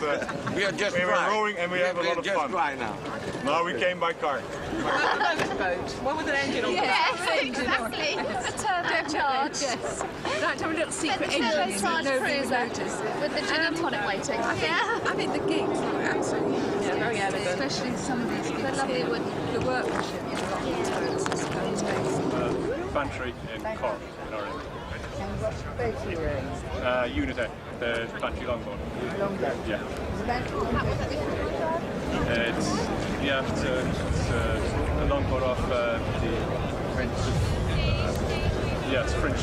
We were rowing and we have a lot of fun. Right now. No, we came by car. Motorboat, one with an engine on the back. Yes, exactly. A turbocharged. Yes. Right, have a little secret engine in that nobody would notice. With the gin and tonic waiting. I think the gigs are absolutely very elegant. Especially some of these gigs. Lovely wood. The workmanship in a lot of these boats is amazing. Bantry in Cork, in Ireland. And what's the boat you're in? Unity, the Bantry longboat. Longboat? Yeah. It's a longboat off the French. It's French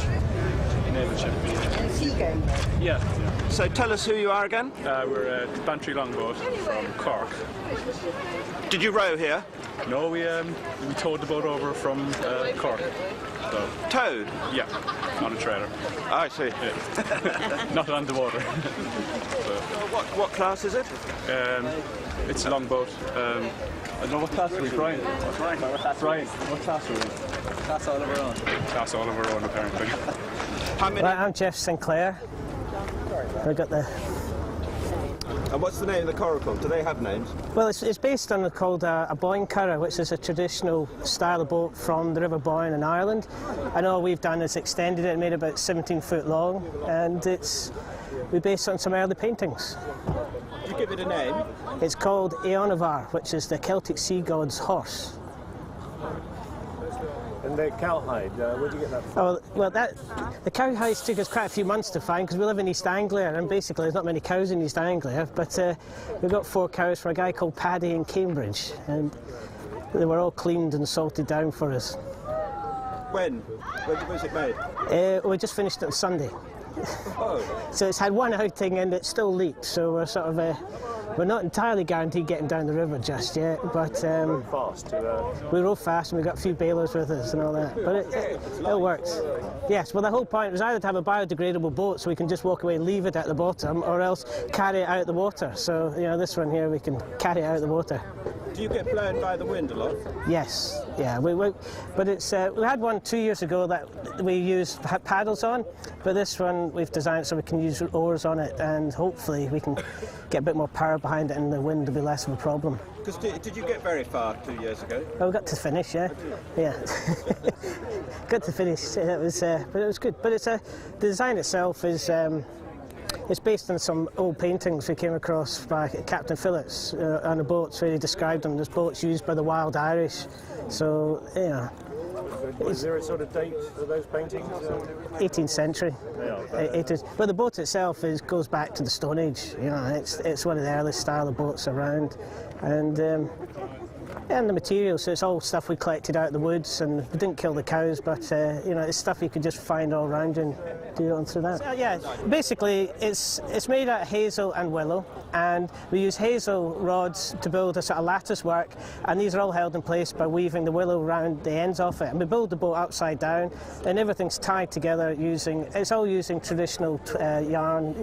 naval ship. And seagoing? Yeah. So tell us who you are again. We're a Bantry longboat from Cork. Did you row here? No, we towed the boat over from Cork. So. Towed? Yeah, on a trailer. I see. Yeah. Not on the water. What class is it? It's a longboat. I don't know what class are we, Brian? Brian, what class are we in? Class all of our own. Class all of our own, apparently. How many? Right, I'm Jeff Sinclair. We've got the... And what's the name of the coracle? Do they have names? Well, it's based on called a Boyne curragh, which is a traditional style of boat from the River Boyne in Ireland. And all we've done is extended it, made it about 17 foot long, and we based it on some early paintings. Did you give it a name? It's called Eonavar, which is the Celtic sea god's horse. And the cowhide, where did you get that from? Oh, well, the cowhides took us quite a few months to find because we live in East Anglia, and basically there's not many cows in East Anglia, but we got 4 cows for a guy called Paddy in Cambridge, and they were all cleaned and salted down for us. When was it made? We just finished it on Sunday. Oh. So it's had one outing and it still leaked, so we're sort of we're not entirely guaranteed getting down the river just yet, but we row fast and we've got a few bailers with us and all that, but it works. Yes, well, the whole point was either to have a biodegradable boat so we can just walk away and leave it at the bottom, or else carry it out the water. So, this one here, we can carry it out the water. Do you get blown by the wind a lot? Yes, yeah. But it's we had one 2 years ago that we used paddles on, but this one we've designed so we can use oars on it, and hopefully we can get a bit more power behind it and the wind will be less of a problem. Because did you get very far 2 years ago? Oh, we got to finish, yeah. Got to finish. It was, but it was good. But the design itself is. It's based on some old paintings we came across by Captain Phillips on the boats, where he described them as boats used by the wild Irish. So, Is there a sort of date for those paintings? 18th century. It is. But the boat itself goes back to the Stone Age. It's one of the earliest style of boats around, and the materials. So it's all stuff we collected out of the woods, and we didn't kill the cows, but it's stuff you could just find all around and do on through that. So, basically it's made out of hazel and willow, and we use hazel rods to build a sort of lattice work, and these are all held in place by weaving the willow around the ends of it. And we build the boat upside down, and everything's tied together using traditional yarn,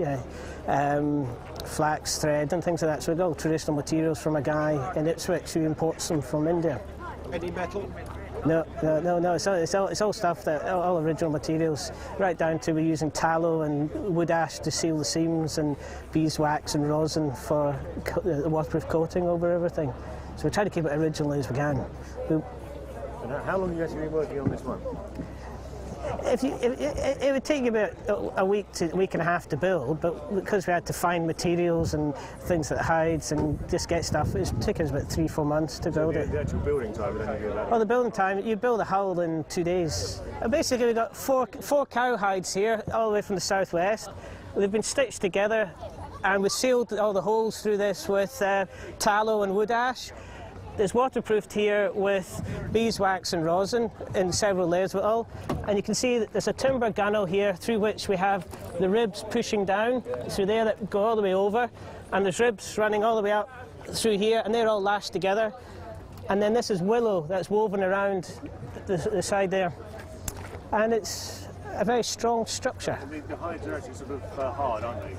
flax thread and things like that. So we've got all traditional materials from a guy in Ipswich who imports them from India. Any metal? No. It's all stuff all original materials, right down to we're using tallow and wood ash to seal the seams, and beeswax and rosin for the waterproof coating over everything. So we try to keep it original as we can. And how long have you actually been working on this one? It would take you about a week and a half to build, but because we had to find materials and things like hides and just get stuff, it's taken us about 3-4 months to build it. The actual building time would only be about... Well, the building time, you build a hull in 2 days. Basically, we've got four cow hides here, all the way from the southwest. They've been stitched together, and we sealed all the holes through this with tallow and wood ash. It's waterproofed here with beeswax and rosin in several layers of it all. And you can see that there's a timber gunnel here through which we have the ribs pushing down through there that go all the way over. And there's ribs running all the way up through here, and they're all lashed together. And then this is willow that's woven around the side there. And it's a very strong structure. The hides are actually sort of hard, aren't they?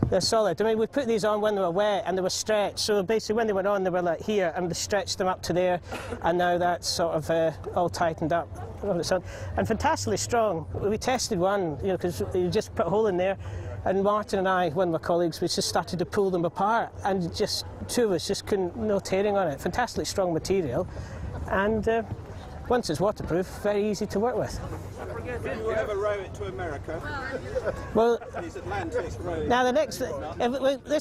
They're solid. I mean, we put these on when they were wet and they were stretched. So basically, when they went on, they were like here, and they stretched them up to there, and now that's sort of all tightened up. And fantastically strong. We tested one, you know, because you just put a hole in there, and Martin and I, one of my colleagues, we just started to pull them apart, and just two of us just couldn't, no tearing on it. Fantastically strong material, and once it's waterproof, very easy to work with. Did you ever row it to America? Well, These Atlantic rows. now the next,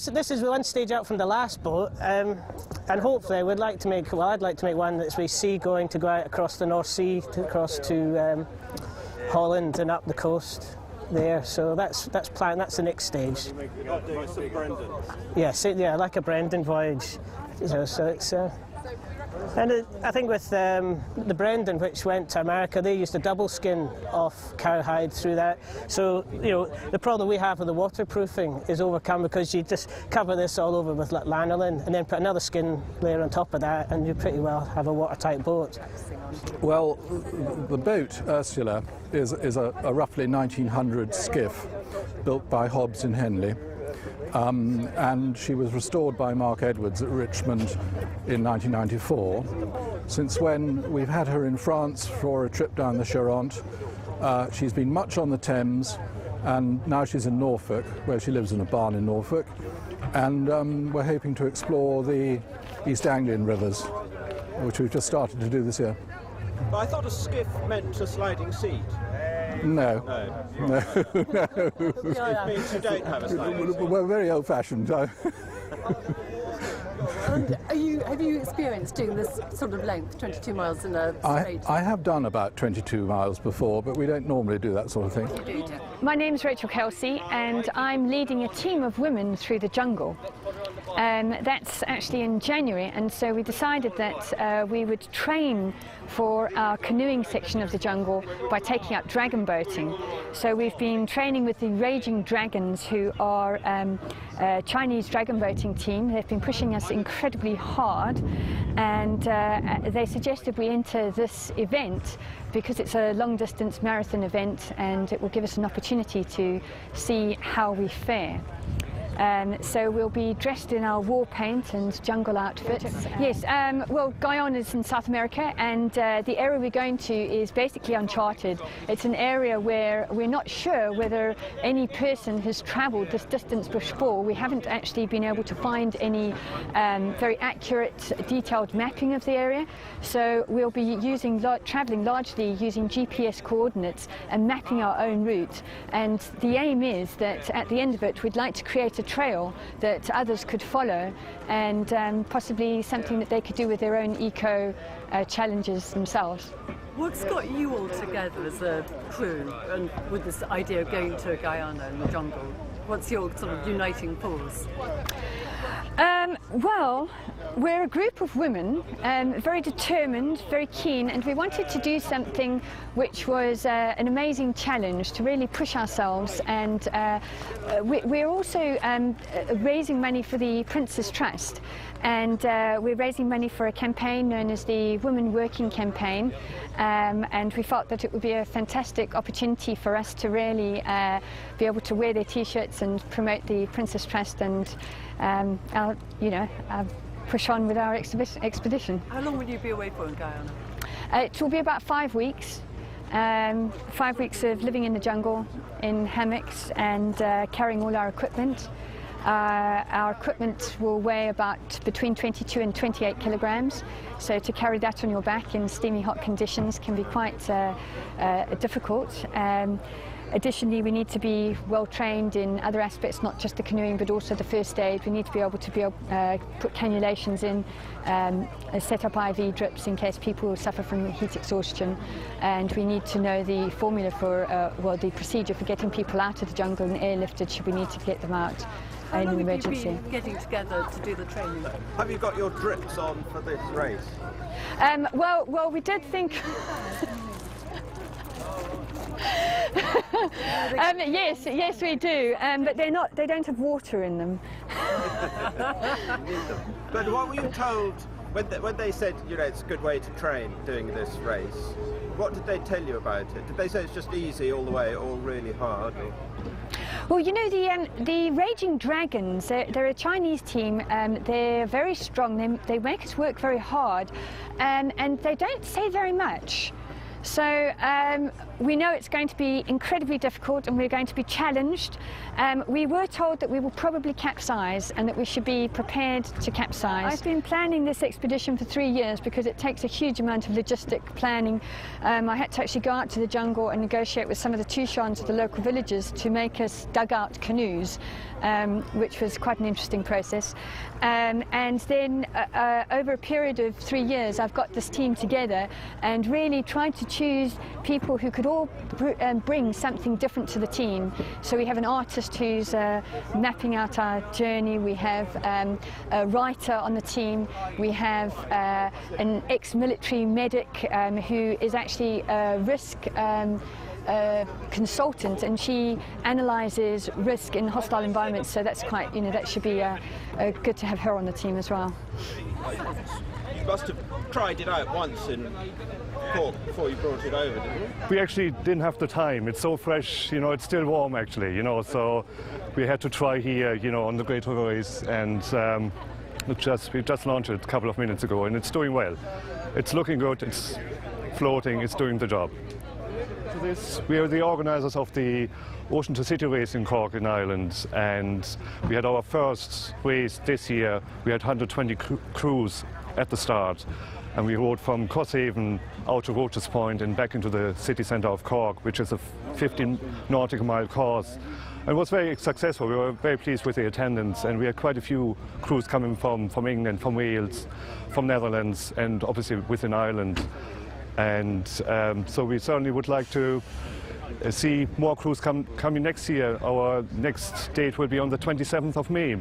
this is one stage out from the last boat, and hopefully we'd like to make, well, I'd like to make one that's we sea going to go out across the North Sea, across to Holland and up the coast there. So that's planned. That's the next stage. Doing some Brendan. Yes, yeah, like a Brendan voyage. You know, so it's. And I think with the Brendan, which went to America, they used a double skin of cowhide through that. So, you know, the problem we have with the waterproofing is overcome because you just cover this all over with lanolin and then put another skin layer on top of that, and you pretty well have a watertight boat. Well, the boat, Ursula, is a roughly 1900 skiff built by Hobbs in Henley. And she was restored by Mark Edwards at Richmond in 1994. Since when, we've had her in France for a trip down the Charente. She's been much on the Thames, and now she's in Norfolk, where she lives in a barn in Norfolk. And we're hoping to explore the East Anglian rivers, which we've just started to do this year. But I thought a skiff meant a sliding seat. No. No. It means you don't have a sliding seat. We're very old-fashioned. And have you experienced doing this sort of length, 22 miles in a straight? I have done about 22 miles before, but we don't normally do that sort of thing. My name's Rachel Kelsey, and I'm leading a team of women through the jungle. That's actually in January, and so we decided that we would train for our canoeing section of the jungle by taking up dragon boating. So we've been training with the Raging Dragons, who are a Chinese dragon boating team. They've been pushing us incredibly hard, and they suggested we enter this event because it's a long-distance marathon event, and it will give us an opportunity to see how we fare. So we'll be dressed in our war paint and jungle outfit. Yes, well, Guyana is in South America, and the area we're going to is basically uncharted. It's an area where we're not sure whether any person has travelled this distance before. We haven't actually been able to find any very accurate, detailed mapping of the area. So we'll be travelling largely using GPS coordinates and mapping our own route. And the aim is that at the end of it, we'd like to create a trail that others could follow, and possibly something that they could do with their own eco challenges themselves. What's got you all together as a crew and with this idea of going to Guyana in the jungle? What's your sort of uniting force? Well, we're a group of women, very determined, very keen, and we wanted to do something which was an amazing challenge to really push ourselves. And we're also raising money for the Prince's Trust, and we're raising money for a campaign known as the Women Working Campaign, and we felt that it would be a fantastic opportunity for us to really be able to wear their T-shirts and promote the Prince's Trust, and push on with our expedition. How long will you be away for in Guyana? It will be about 5 weeks. 5 weeks of living in the jungle in hammocks and carrying all our equipment. Our equipment will weigh about between 22 and 28 kilograms, so to carry that on your back in steamy hot conditions can be quite difficult. Additionally, we need to be well trained in other aspects, not just the canoeing but also the first aid. We need to be able to put cannulations in, set up IV drips in case people suffer from heat exhaustion, and we need to know the formula for, the procedure for getting people out of the jungle and airlifted should we need to get them out in an emergency. How long have you been getting together to do the training? Have you got your drips on for this race? Well, we did think. Yes, we do, but they don't have water in them. But what were you told when they said, it's a good way to train doing this race? What did they tell you about it? Did they say it's just easy all the way or really hard? Or? Well, you know, the Raging Dragons, they're a Chinese team. They're very strong. They make us work very hard, and they don't say very much. So we know it's going to be incredibly difficult and we're going to be challenged. We were told that we will probably capsize and that we should be prepared to capsize. I've been planning this expedition for 3 years because it takes a huge amount of logistic planning. I had to actually go out to the jungle and negotiate with some of the Tushans of the local villages to make us dugout canoes, which was quite an interesting process. And then over a period of 3 years, I've got this team together and really tried to choose people who could all bring something different to the team. So we have an artist who's mapping out our journey. We have a writer on the team. We have an ex-military medic who is actually a risk consultant, and she analyses risk in hostile environments, so that's quite, you know, that should be good to have her on the team as well. You must have tried it out once in Cork before you brought it over, didn't you? We actually didn't have the time. It's so fresh, you know, it's still warm actually, you know, so we had to try here, you know, on the Great River Race, and we just launched it a couple of minutes ago, and it's doing well. It's looking good, it's floating, it's doing the job. We are the organisers of the Ocean to City race in Cork in Ireland, and we had our first race this year. We had 120 crews at the start, and we rode from Crosshaven out to Roaches Point and back into the city centre of Cork, which is a 15 nautical mile course. And it was very successful. We were very pleased with the attendance, and we had quite a few crews coming from England, from Wales, from Netherlands, and obviously within Ireland. And so we certainly would like to see more crews coming next year. Our next date will be on the 27th of May.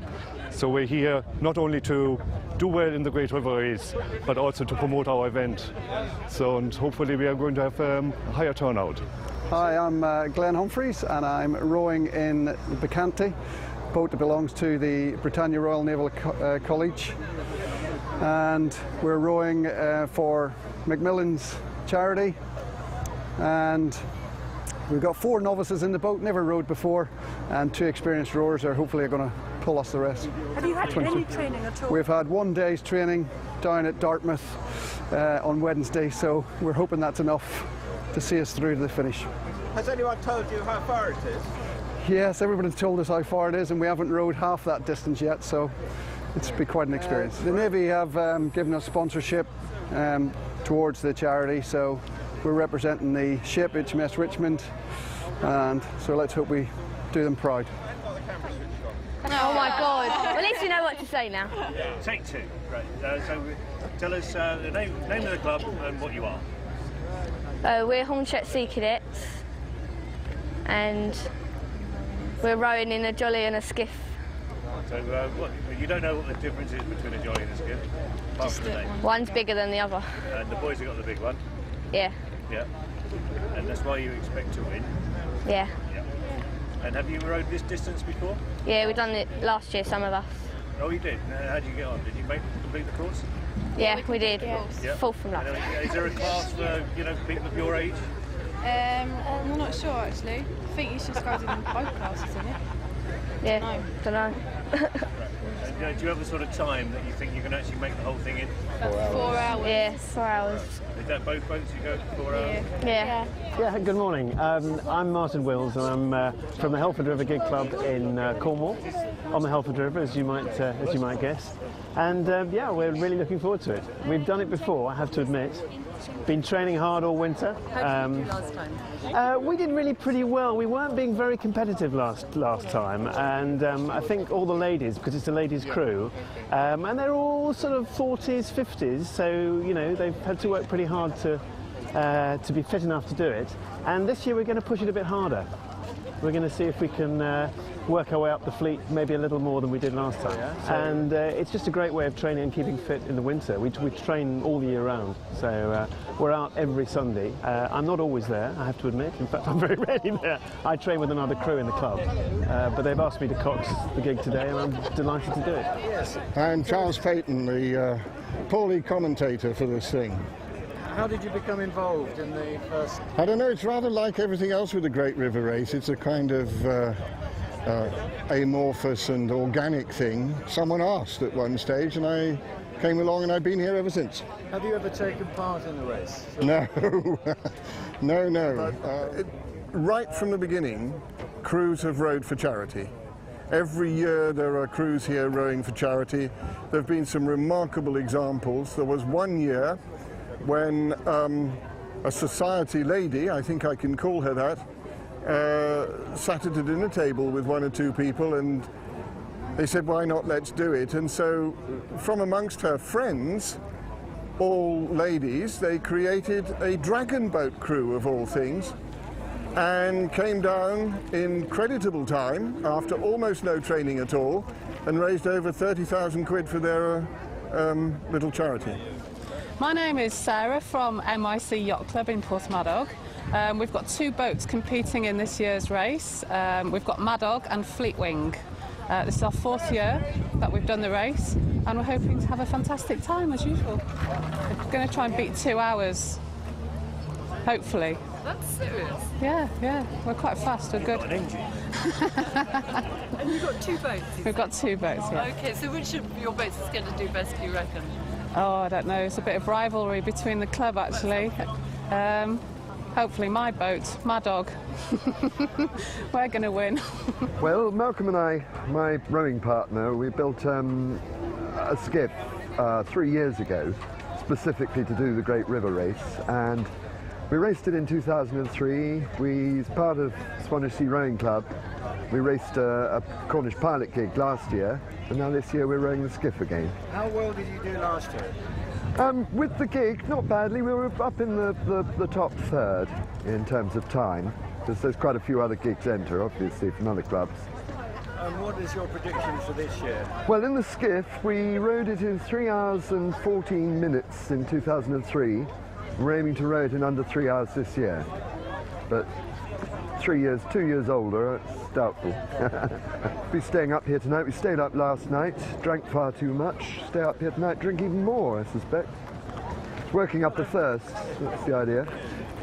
So we're here not only to do well in the Great River Race, but also to promote our event. So, and hopefully we are going to have a higher turnout. Hi, I'm Glenn Humphreys, and I'm rowing in the Bacchante, boat that belongs to the Britannia Royal Naval College. And we're rowing for Macmillan's charity, and we've got 4 novices in the boat, never rowed before, and 2 experienced rowers are hopefully going to pull us the rest. Have you had any training at all? We've had 1 day's training down at Dartmouth on Wednesday, so we're hoping that's enough to see us through to the finish. Has anyone told you how far it is? Yes, everybody's told us how far it is, and we haven't rowed half that distance yet, so it's been quite an experience. The Navy have given us sponsorship towards the charity, so we're representing the ship HMS Richmond, and so let's hope we do them proud. Oh my God! Well, at least we know what to say now. Take 2. Right. So tell us the name of the club and what you are. We're Hornshet Sea Cadets, and we're rowing in a jolly and a skiff. So you don't know what the difference is between a jolly and a skiff? Apart from the name. One's bigger than the other. And the boys have got the big one? Yeah. Yeah. And that's why you expect to win? Yeah. Yeah. And have you rowed this distance before? Yeah, we've done it last year, some of us. Oh, you did? How did you get on? Did you complete the course? Yeah, we did. Yeah. 4th from last. Is there a class for, you know, people of your age? I'm not sure actually. I think it's just guys in both classes, isn't it? Yeah, don't know. And, do you have a sort of time that you think you can actually make the whole thing in? 4 hours. Yeah, 4 hours. Is that both boats you go 4 hours? Yeah. Yeah, good morning. I'm Martin Wills, and I'm from the Helford River Gig Club in Cornwall, on the Helford River, as you might guess. And yeah, we're really looking forward to it. We've done it before, I have to admit. Been training hard all winter. How did you do last time? We did really pretty well. We weren't being very competitive last time, and I think all the ladies, because it's a ladies' crew, and they're all sort of 40s, 50s, so you know they've had to work pretty hard to be fit enough to do it. And this year we're going to push it a bit harder. We're going to see if we can work our way up the fleet maybe a little more than we did last time. And it's just a great way of training and keeping fit in the winter. We train all year round, so we're out every Sunday. I'm not always there, I have to admit. In fact, I'm very rarely there. I train with another crew in the club, but they've asked me to cox the gig today, and I'm delighted to do it. Yes. I'm Charles Payton, the Paulie commentator for this thing. How did you become involved in the first? I don't know, it's rather like everything else with the Great River Race. It's a kind of amorphous and organic thing, someone asked at one stage, and I came along, and I've been here ever since. Have you ever taken part in the race? No, no. Right from the beginning, crews have rowed for charity. Every year there are crews here rowing for charity. There have been some remarkable examples. There was one year when a society lady, I think I can call her that, sat at a dinner table with one or two people, and they said, why not, let's do it. And so from amongst her friends, all ladies, they created a dragon boat crew of all things, and came down in creditable time after almost no training at all, and raised over 30,000 quid for their little charity. My name is Sarah from MIC Yacht Club in Porthmadog. We've got two boats competing in this year's race. We've got Madog and Fleetwing. This is our 4th year that we've done the race, and we're hoping to have a fantastic time as usual. We're going to try and beat 2 hours, hopefully. That's serious. Yeah, we're quite fast, we're good. And you've got 2 boats? We've got 2 boats, yeah. Okay, so which of your boats is going to do best, do you reckon? Oh, I don't know, it's a bit of rivalry between the club actually. Hopefully my boat, Madog. We're going to win. Well, Malcolm and I, my rowing partner, we built a skiff 3 years ago, specifically to do the Great River Race, and we raced it in 2003. As part of Swanage Sea Rowing Club, we raced a Cornish pilot gig last year, and now this year we're rowing the skiff again. How well did you do last year? With the gig, not badly. We were up in the top third in terms of time, because there's quite a few other gigs enter, obviously, from other clubs. And what is your prediction for this year? Well, in the skiff, we rowed it in 3 hours and 14 minutes in 2003. We're aiming to row it in under 3 hours this year. But 2 years older, it's doubtful. Be staying up here tonight. We stayed up last night, drank far too much. Stay up here tonight, drink even more, I suspect. Working up the thirst, that's the idea.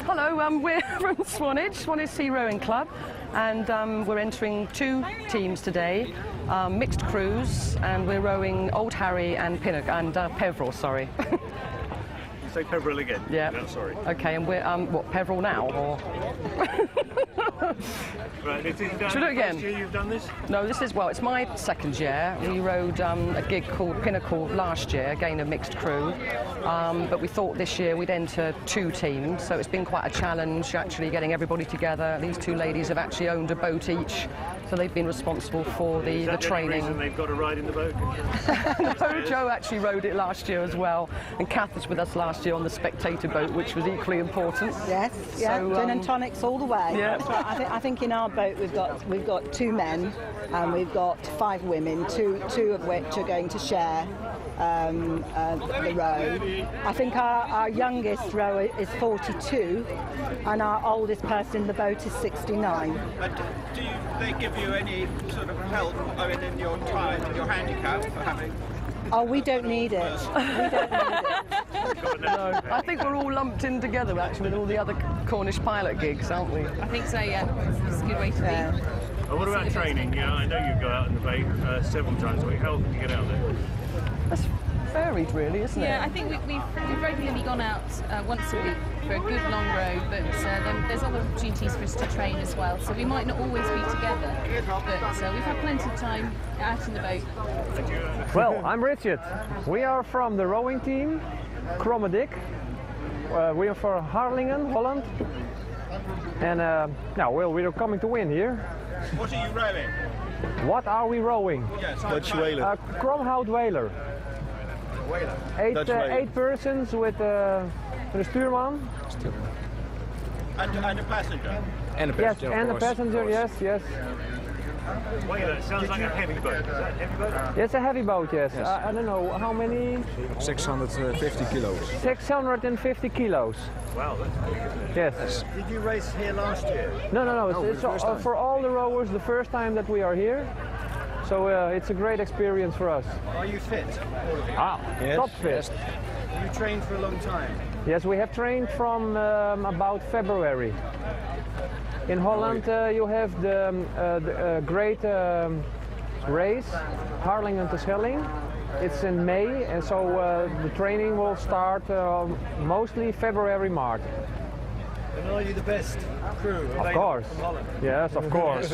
Hello, we're from Swanage Sea Rowing Club, and we're entering 2 teams today, mixed crews, and we're rowing Old Harry and Peveril, sorry. Say Peveril again. Yeah. No, sorry. Okay, and we're, what, Peveril now, or? Right, is it Should we do it again? First year you've done this? No, this is, well, it's my 2nd year. We rowed a gig called Pinnacle last year, again a mixed crew. But we thought this year we'd enter 2 teams, so it's been quite a challenge actually getting everybody together. These 2 ladies have actually owned a boat each, so they've been responsible for the training. Is that the they've got to ride in the boat? No, Joe actually rowed it last year as well, and Kath was with us last year on the spectator boat, which was equally important. Yes, yeah, So, gin and tonics all the way. Yeah. That's right. I think in our boat we've got 2 men and we've got 5 women, two of which are going to share the row. I think our youngest rower is 42 and our oldest person in the boat is 69. But do they give you any sort of help in your time, your handicap for having? Oh, we don't need it. We don't need it. No, I think we're all lumped in together actually with all the other Cornish pilot gigs, aren't we? I think so, yeah. It's a good way to be. Well, what about training? Yeah, I know you go out in the bay several times a week. How often do you get out there? That's varied, really, isn't it? Yeah, I think we've regularly gone out once a week for a good long row, but then there's other opportunities for us to train as well. So we might not always be together, but we've had plenty of time out in the boat. Well, I'm Richard. We are from the rowing team, Krommedick. We are for Harlingen, Holland. And now, well, we are coming to win here. What are you rowing? What are we rowing? Yes, Dutch whaler. Kromhout whaler. Whaler. 8 persons with a stuurman. And a passenger. And a passenger. Yes, and a passenger. Yes. Whaler, it sounds like a heavy boat. Is that a heavy boat? It's a heavy boat, yes. I don't know how many. 650 kilos. 650 kilos. Wow, that's big, isn't it? Yes. Did you race here last year? No. It's for all the rowers the first time that we are here. So it's a great experience for us. Are you fit, all of you? Yes. Top fit. Yes. You trained for a long time? Yes, we have trained from about February. In Holland you have the great race, Harlingen to Schelling. It's in May, and so the training will start mostly February, March. And are you the best crew? Of course. From Holland? Yes, of course.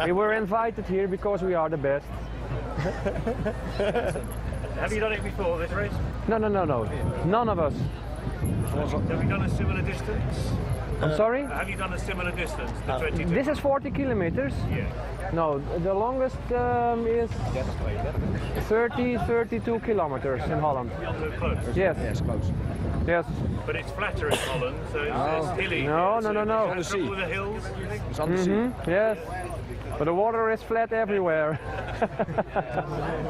We were invited here because we are the best. Have you done it before, this race? No. None of us. Have you done a similar distance? I'm sorry? Have you done a similar distance to 22? This is 40 kilometers. Yeah. No, the longest is 32 kilometers in Holland. Close? Yes. Yes, close. Yes. But it's flatter in Holland, so it's hilly. No. Is that with the hills, you think? It's on the sea. Yes. But the water is flat everywhere.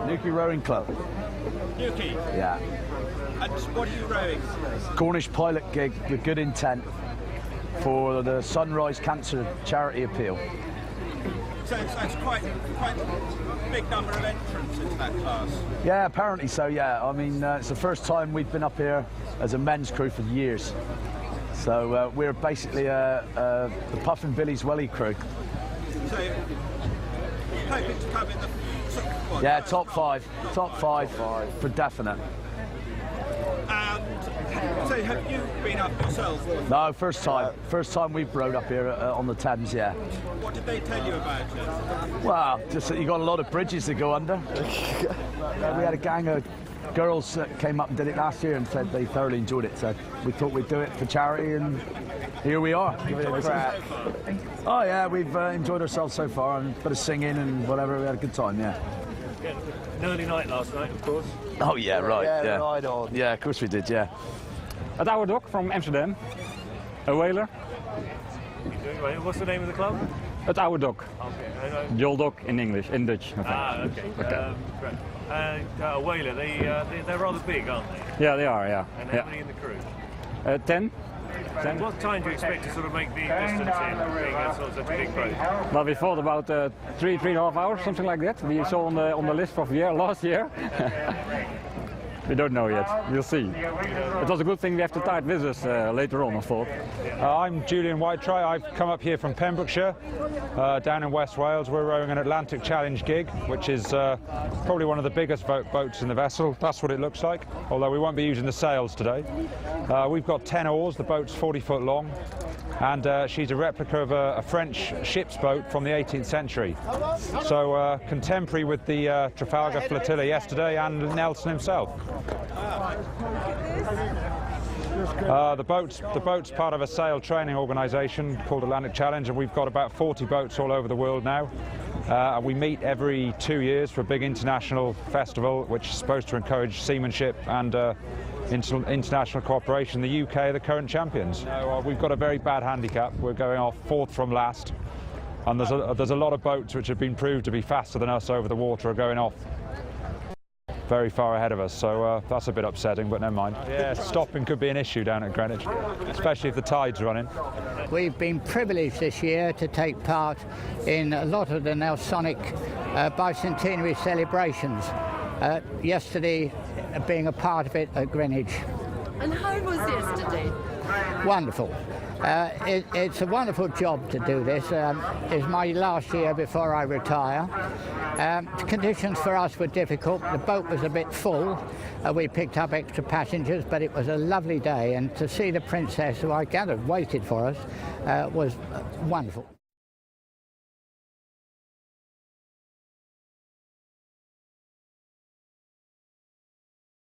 Newquay Rowing Club. Newquay? Yeah. And what are you rowing? Cornish pilot gig with good intent for the Sunrise Cancer charity appeal. So it's quite a big number of entrants into that class. Yeah, apparently so, yeah. I mean, it's the first time we've been up here as a men's crew for years. So we're basically the Puffin Billy's Welly crew. So hoping to come in the top five for definite. And so have you been up yourself? No, first time we've rowed up here on the Thames, yeah. What did they tell you about it? Well, just that you got a lot of bridges to go under. We had a gang of girls that came up and did it last year and said they thoroughly enjoyed it, so we thought we'd do it for charity, and here we are. Give it a crack. Oh yeah, we've enjoyed ourselves so far, and a bit of singing and whatever. We had a good time, yeah. An early night last night, of course. Oh yeah, right. Yeah, right on. Yeah, of course we did. Yeah. At Oude Dok from Amsterdam, a whaler. What's the name of the club? At Oude Dok. Okay. The old dock in English, in Dutch. Okay. Great. And whaler, they're rather big, aren't they? Yeah, they are. Yeah. And how many in the crew? 10. And what time do you expect to sort of make the distance in, being such a big boat? Well, we thought about 3.5 hours, something like that. We saw on the list of last year. We don't know yet. We'll see. It was a good thing we have the tide with us later on, I thought. I'm Julian Whitetry. I've come up here from Pembrokeshire, down in West Wales. We're rowing an Atlantic Challenge gig, which is probably one of the biggest boats in the vessel. That's what it looks like, although we won't be using the sails today. We've got 10 oars. The boat's 40 foot long, and she's a replica of a French ship's boat from the 18th century. So contemporary with the Trafalgar flotilla yesterday and Nelson himself. The boat's part of a sail training organisation called Atlantic Challenge, and we've got about 40 boats all over the world now. We meet every 2 years for a big international festival, which is supposed to encourage seamanship and international cooperation. The UK are the current champions. We've got a very bad handicap. We're going off 4th from last, and there's a lot of boats which have been proved to be faster than us over the water are going off very far ahead of us, so that's a bit upsetting, but never mind. Yeah, stopping could be an issue down at Greenwich, especially if the tide's running. We've been privileged this year to take part in a lot of the Nelsonic bicentenary celebrations. Yesterday being a part of it at Greenwich. And how was yesterday? Wonderful. It's a wonderful job to do this. It's my last year before I retire. The conditions for us were difficult. The boat was a bit full. We picked up extra passengers, but it was a lovely day, and to see the Princess, who I gathered waited for us, was wonderful.